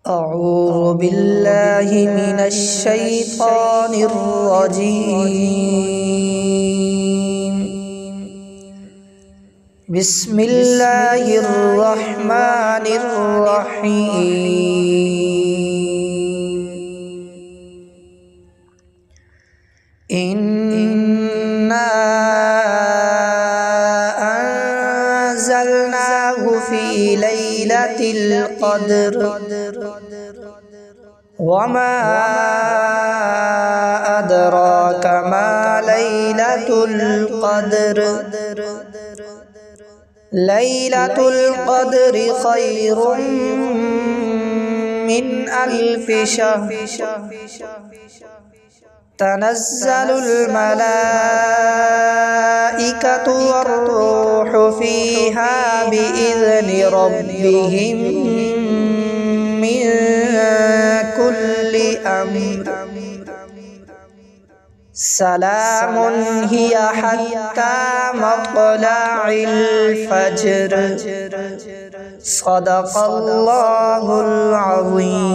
أعوذ بالله من الشيطان الرجيم. بسم الله الرحمن الرحيم. إنا أنزلناه في ليلة القدر وما أدراك ما ليلة القدر. ليلة القدر خير من 1000 شهر. تنزل الملائكة والروح فيها بإذن ربهم من كل أمر. سلام هي حتى مطلع الفجر. صدق الله العظيم.